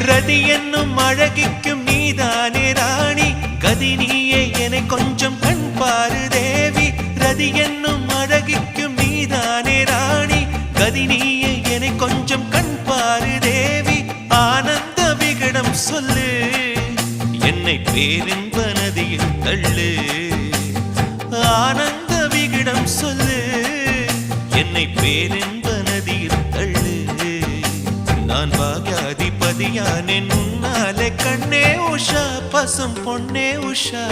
ரதி என்னும் அழகிக்கும் நீதானே ராணி கதி நீயே என கொஞ்சம் கண் பாரு தேவி ரதி என்னும் அழகிக்கும் நீதானே ராணி கதி நீயே என கொஞ்சம் கண் பாரு தேவி ஆனந்த விகடம் சொல்லு என்னை பேரின்ப நதியில் தள்ளு ஆனந்த விகடம் சொல்லு என்னை பேரின்ப நதியில் தள்ளு நான் பாக்யாதிபதியானேன் உன்னாலே கண்ணே உஷா பசும் பொன்னே உஷா